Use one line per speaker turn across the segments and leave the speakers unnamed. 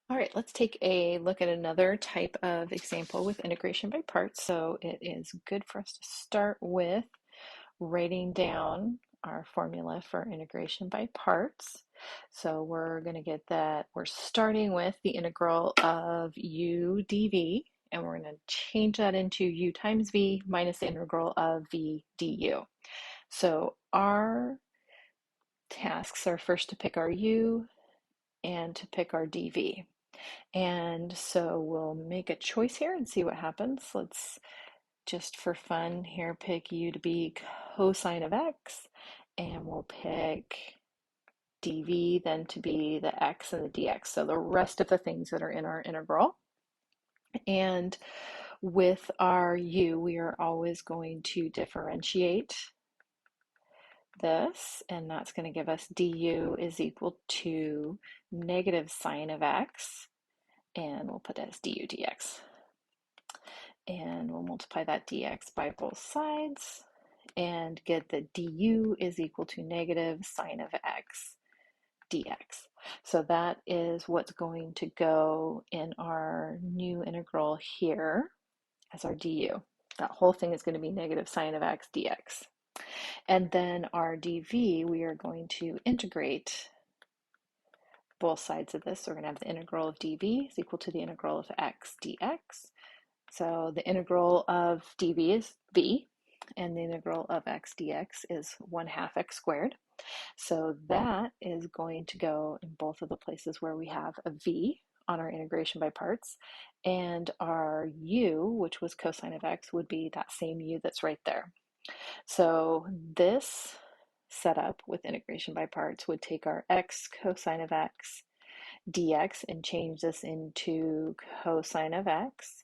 All right, let's take a look at another type of example with integration by parts. So it is good for us to start with writing down our formula for integration by parts. So we're going to get that. We're starting with the integral of u dv, and we're going to change that into u times v minus the integral of v du. So our tasks are first to pick our u and to pick our dv. And so we'll make a choice here and see what happens. Let's just for fun here pick u to be cosine of x, and we'll pick dv then to be the x and the dx. So the rest of the things that are in our integral. And with our u, we are always going to differentiate this, and that's going to give us du is equal to negative sine of x, and we'll put it as du dx. And we'll multiply that dx by both sides and get that du is equal to negative sine of x dx. So that is what's going to go in our new integral here as our du. That whole thing is going to be negative sine of x dx. And then our dv, we are going to integrate both sides of this. So we're going to have the integral of dv is equal to the integral of x dx. So the integral of dv is v, and the integral of x dx is 1/2 x squared. So that is going to go in both of the places where we have a v on our integration by parts, and our u, which was cosine of x, would be that same u that's right there. So this setup with integration by parts would take our x cosine of x dx and change this into cosine of x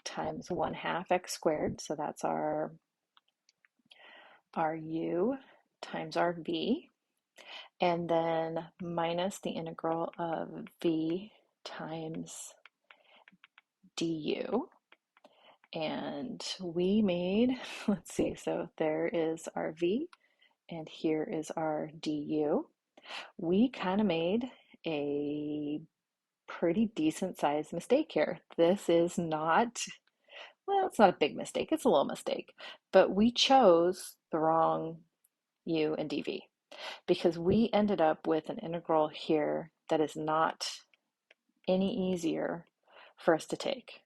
times 1/2 x squared. So that's our u times our v, and then minus the integral of v times du. And we made, let's see, so there is our v, and here is our du. We kind of made a pretty decent sized mistake here. This is not, well, it's not a big mistake, it's a little mistake, but we chose the wrong u and dv because we ended up with an integral here that is not any easier for us to take.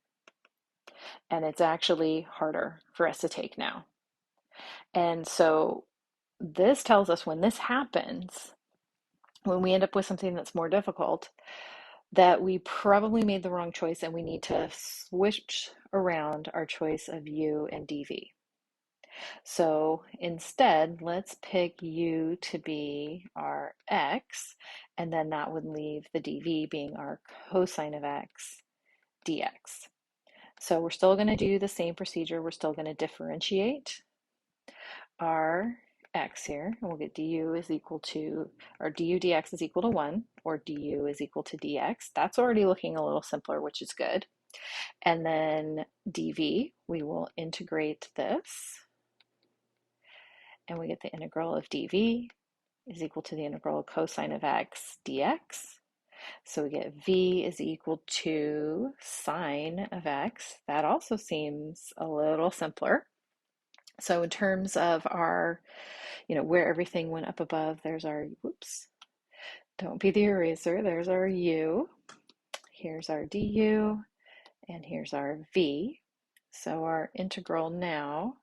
And it's actually harder for us to take now. And so this tells us when this happens, when we end up with something that's more difficult, that we probably made the wrong choice and we need to switch around our choice of u and dv. So instead, let's pick u to be our x, and then that would leave the dv being our cosine of x dx. So we're still going to do the same procedure. We're still going to differentiate our x here, and we'll get du is equal to, or du dx is equal to 1, or du is equal to dx. That's already looking a little simpler, which is good. And then dv, we will integrate this, and we get the integral of dv is equal to the integral of cosine of x dx. So we get v is equal to sine of x. That also seems a little simpler. So in terms of our, where everything went up above, there's our, whoops, don't be the eraser, there's our u, here's our du, and here's our v. So our integral now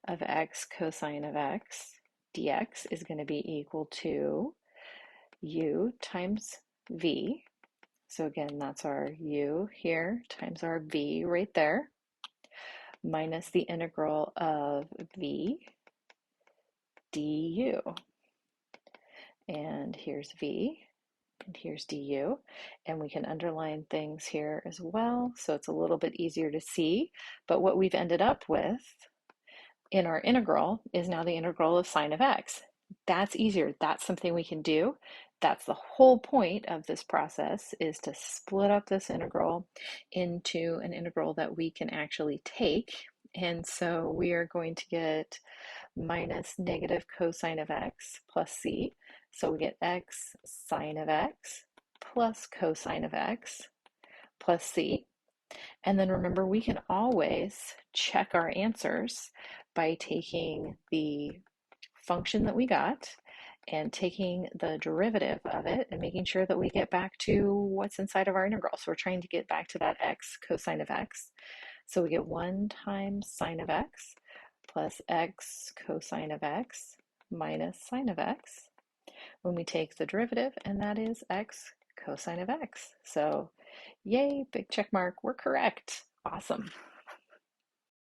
of x cosine of x dx is going to be equal to u times v. So again, that's our u here times our v right there, minus the integral of v du. And here's v, and here's du. And we can underline things here as well, so it's a little bit easier to see. But what we've ended up with in our integral is now the integral of sine of x. That's easier. That's something we can do. That's the whole point of this process, is to split up this integral into an integral that we can actually take. And so we are going to get minus negative cosine of x plus c. So we get x sine of x plus cosine of x plus c. And then remember, we can always check our answers by taking the function that we got and taking the derivative of it and making sure that we get back to what's inside of our integral. So we're trying to get back to that x cosine of x. So we get 1 times sine of x plus x cosine of x minus sine of x when we take the derivative, and that is x cosine of x. So yay, big check mark, we're correct. Awesome.